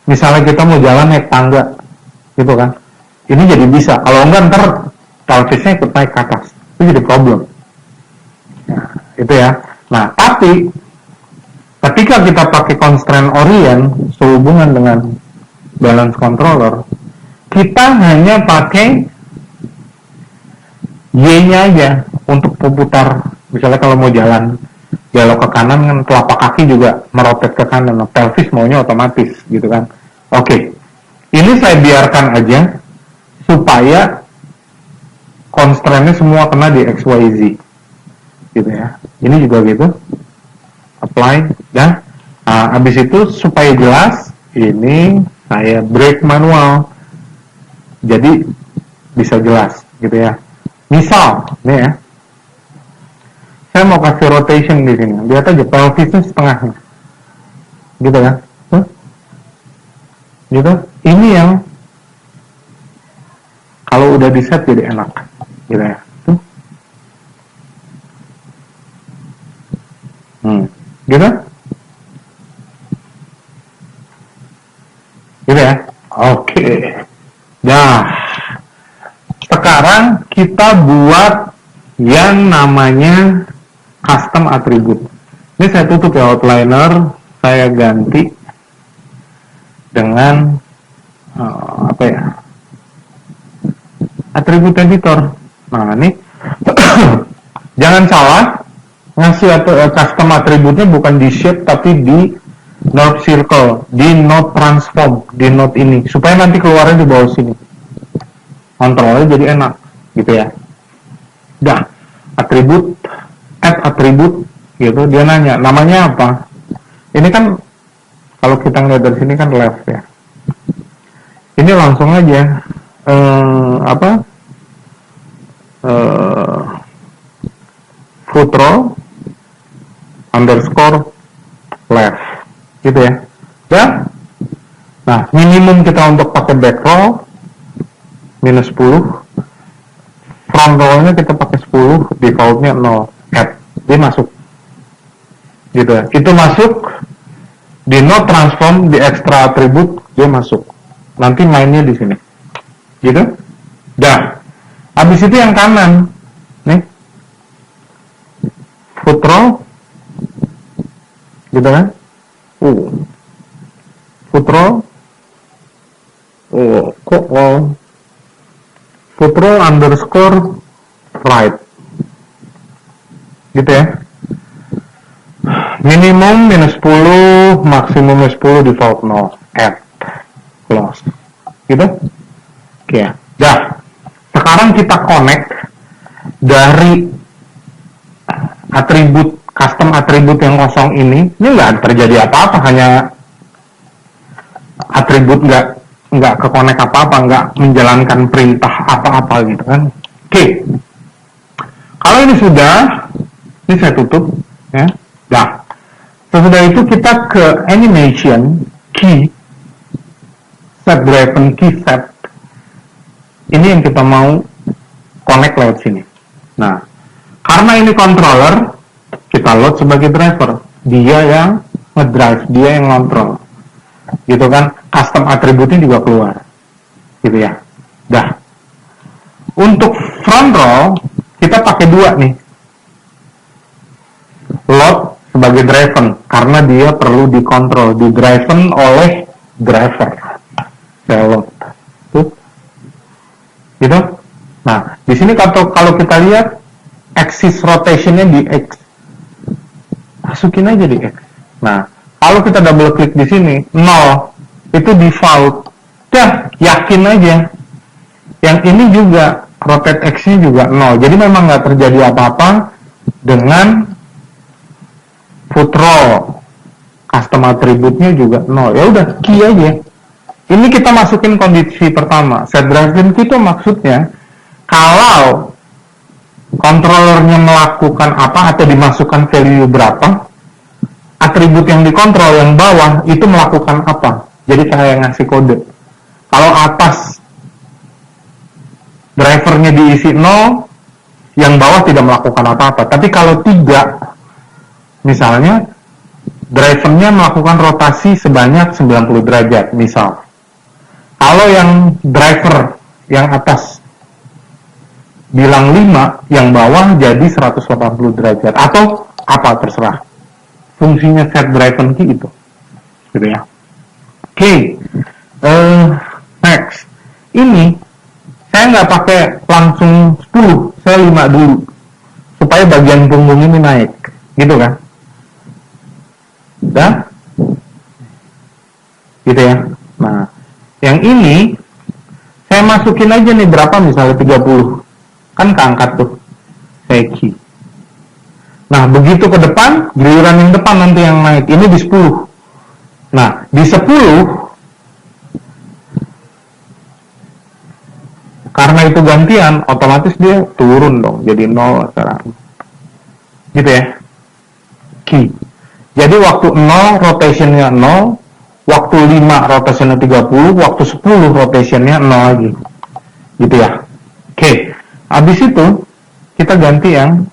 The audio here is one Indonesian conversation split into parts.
Misalnya kita mau jalan naik tangga, gitu kan? Ini jadi bisa. Kalau enggak ntar pelvisnya ikut naik ke atas, itu jadi problem. Nah, itu ya. Nah, tapi ketika kita pakai constraint orient sehubungan dengan balance controller, kita hanya pakai Y-nya aja untuk putar. Misalnya kalau mau jalan belok ke kanan kan telapak kaki juga merotet ke kanan, pelvis maunya otomatis gitu kan. Oke. Ini saya biarkan aja supaya constraint-nya semua kena di XYZ. Gitu ya. Ini juga gitu. Apply dan habis itu supaya jelas ini saya break manual. Jadi bisa jelas gitu ya. Misal, nih ya, saya mau kasih rotation di sini. Lihat aja pelvisnya setengahnya, gitu kan? Gitu. Ini yang kalau udah di set jadi enak, gitu ya. Gitu? Gitu ya? Oke. Nah, sekarang kita buat yang namanya custom attribute. Ini saya tutup ya outliner, saya ganti dengan apa ya? Attribute editor. Nah, ini jangan salah, ngasih custom attribute-nya bukan di shape tapi di node circle, di node transform, di node ini supaya nanti keluarnya di bawah sini. Kontrolnya jadi enak gitu ya. Dah, atribut, add atribut gitu, dia nanya namanya apa. Ini kan kalau kita ngeliat dari sini kan left ya. Ini langsung aja foot row underscore left gitu ya. Dan nah minimum kita untuk pakai back row minus 10, front row-nya kita pakai 10, default-nya 0, add, dia masuk gitu ya. Itu masuk di node transform, di extra attribute dia masuk, nanti mainnya di sini gitu. Dah, habis itu yang kanan nih foot row gitu kan, foot row foot row underscore right gitu ya. Minimum minus 10, maksimum minus 10, default 0, add, close gitu. Oke ya. Dah, sekarang kita connect dari atribut custom atribut yang kosong ini nggak terjadi apa-apa, hanya atribut nggak ke connect apa-apa, nggak menjalankan perintah apa-apa gitu kan. Oke. Kalau ini sudah, ini saya tutup ya. Dah. Sesudah itu kita ke animation key set driven key set. Ini yang kita mau connect lewat sini. Nah, karena ini controller, kita load sebagai driver. Dia yang ngedrive, dia yang ngontrol. Gitu kan, custom atributnya juga keluar. Gitu ya. Dah. Untuk front row, kita pakai dua nih. Load sebagai driven, karena dia perlu dikontrol, di-driven oleh driver. Saya load. Tuh. Gitu. Nah, di sini kalau kita lihat axis rotationnya di X, masukin aja di X. Nah, kalau kita double klik di sini 0, itu default. Dah, yakin aja. Yang ini juga rotate X-nya juga 0. Jadi memang nggak terjadi apa-apa dengan foot row. Custom atributnya juga 0. Ya udah, key aja. Ini kita masukin kondisi pertama. Set driven key itu maksudnya kalau controllernya melakukan apa atau dimasukkan value berapa, atribut yang dikontrol yang bawah itu melakukan apa. Jadi kayak ngasih kode. Kalau atas drivernya diisi 0, yang bawah tidak melakukan apa-apa. Tapi kalau tidak, misalnya drivernya melakukan rotasi sebanyak 90 derajat, misal. Kalau yang driver yang atas bilang 5, yang bawah jadi 180 derajat, atau apa, terserah. Fungsinya set driver key itu. Gitu ya. Oke. Next. Ini, saya nggak pakai langsung 10, saya 5 dulu. Supaya bagian punggung ini naik. Gitu kan. Udah? Gitu ya. Nah, yang ini saya masukin aja nih berapa, misalnya 30. Kan keangkat tuh. Saya key. Nah, begitu ke depan, giliran yang depan nanti yang naik. Ini di 10. Nah, di 10 karena itu gantian, otomatis dia turun dong, jadi 0 sekarang. Gitu ya. Key. Jadi waktu 0 rotationnya 0, waktu 5 rotationnya 30, waktu 10 rotationnya 0 lagi. Gitu ya. Oke. Habis itu kita ganti yang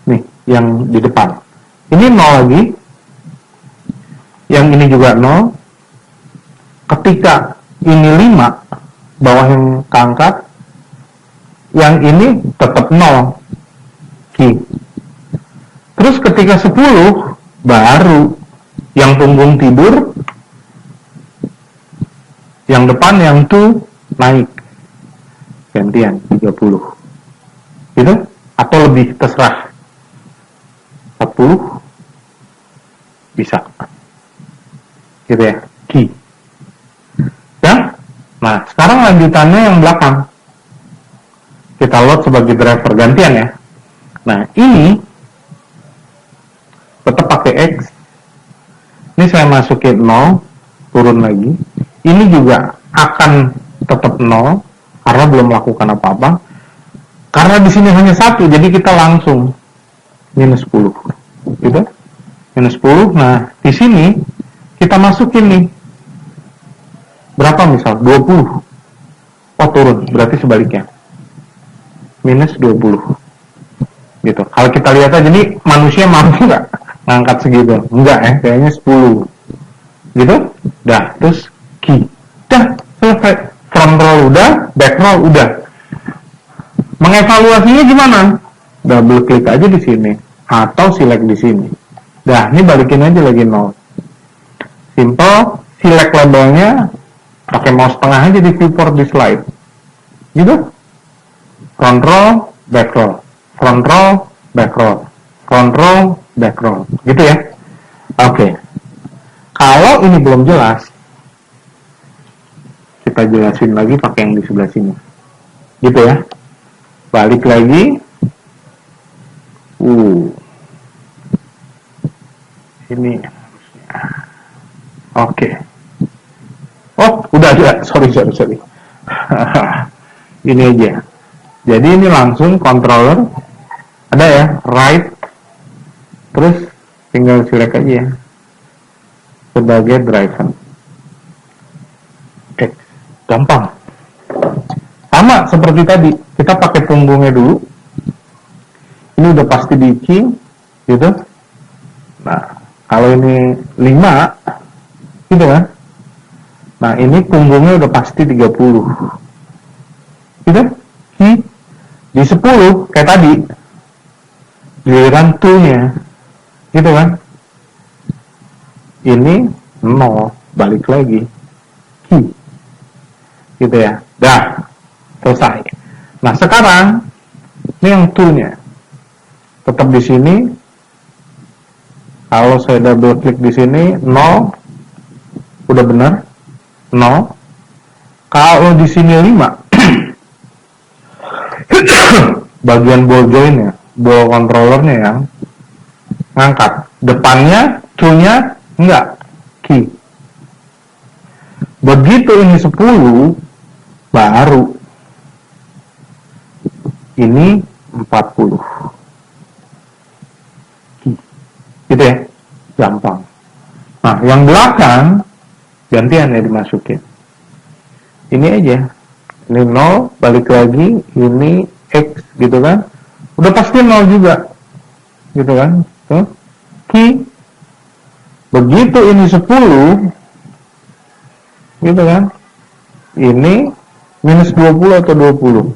nih, yang di depan. Ini 0 lagi. Yang ini juga 0. Ketika ini 5, bawah yang keangkat, yang ini tetap 0. Key. Terus ketika 10, baru yang punggung tidur, yang depan yang tuh naik. Gantian 30. Gitu? Atau lebih, terserah. 40 bisa. Gitu ya. Key. Ya? Nah, sekarang lanjutannya yang belakang. Kita load sebagai driver gantian ya. Nah, ini tetap pakai X. Ini saya masukin 0, turun lagi. Ini juga akan tetap 0 karena belum melakukan apa-apa. Karena di sini hanya 1, jadi kita langsung minus 10. Gitu? Minus 10. Nah, di sini kita masukin nih. Berapa misal? 20. Oh, turun. Berarti sebaliknya. Minus 20. Gitu. Kalau kita lihat aja nih, manusia mampu nggak ngangkat segitu? Enggak ya, kayaknya 10. Gitu? Dah, terus key. Dah, selesai. Front roll udah, back roll udah. Mengevaluasinya gimana? Double klik aja di sini. Atau select di sini. Dah, ini balikin aja lagi 0. Simple, select labelnya, pakai mouse tengah aja di viewport di slide. Gitu? Front roll, back roll. Front roll, back roll. Front roll, back roll. Gitu ya? Oke. Kalau ini belum jelas, kita jelasin lagi pakai yang di sebelah sini. Gitu ya? Balik lagi. Ini. Oke. Oh, udah ada. Sorry. Ini aja. Jadi ini langsung controller. Ada ya, right. Terus tinggal select aja ya. Sebagai driver. Oke, gampang. Sama seperti tadi. Kita pakai punggungnya dulu. Ini udah pasti di key. Gitu. Nah, kalau ini 5. Gitu kan. Nah, ini punggungnya udah pasti 30. Gitu? Key. Di 10, kayak tadi. Giliran 2-nya. Gitu kan? Ini 0. Balik lagi. Key. Gitu ya. Dah. Selesai. Nah, sekarang, ini yang 2-nya. Tetap di sini. Kalau saya double klik di sini, 0. Udah benar. 0. Kalau di sini 5. Bagian ball jointnya, ball controllernya yang ngangkat. Depannya, Q-nya enggak. Key. Begitu ini 10, baru ini 40. Key. Gitu ya. Gampang. Nah, yang belakang gantian ya dimasukin. Ini aja. Ini 0, balik lagi, ini X gitu kan. Udah pasti 0 juga. Gitu kan. Tuh, key. Begitu ini 10, gitu kan? Ini minus 20 atau 20?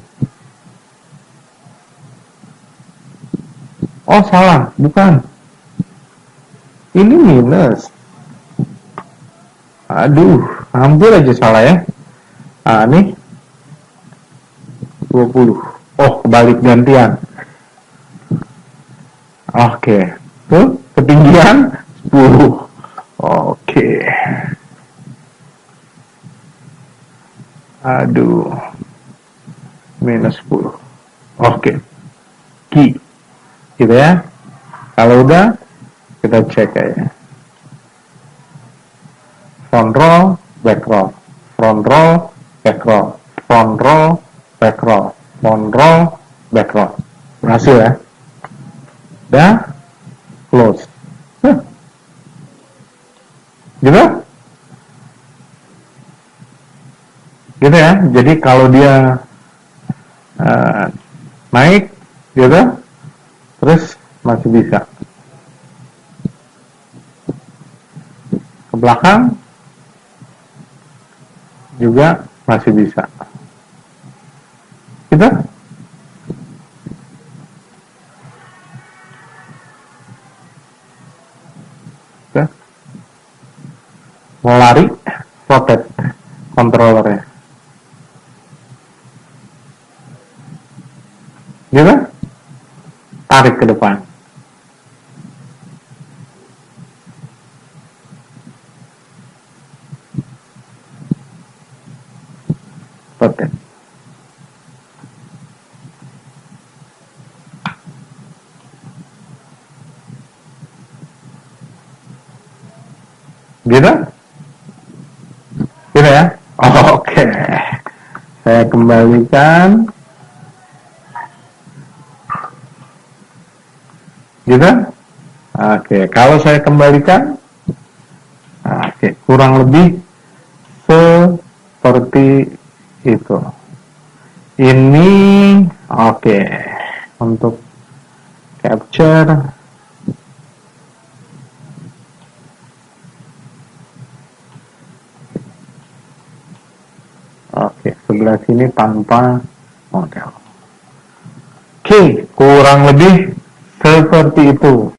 Oh, salah, bukan. Ini minus. Aduh, hampir aja salah ya. Nah, nih 20. Oh, kebalik gantian. Oke. Tuh, ketinggian 10. Oke. Aduh. Minus 10. Oke. Key. Gitu ya. Kalau udah, kita cek aja. Front row, back row. Front row, back row. Front row, back row. Front row, back row. Berhasil ya. Udah, close. Gitu? Gitu ya. Jadi kalau dia naik, gitu, terus masih bisa ke belakang juga masih bisa. Gitu? Gitu? Mau lari, rotate controllernya. Gitu? Tarik ke depan. Rotate. Gitu? Gitu ya? Oke. Saya kembalikan. Gitu? Oke, kalau saya kembalikan, oke, kurang lebih seperti itu. Ini, oke, untuk capture. Oke, sebelah sini tanpa model. Oke, kurang lebih seperti itu.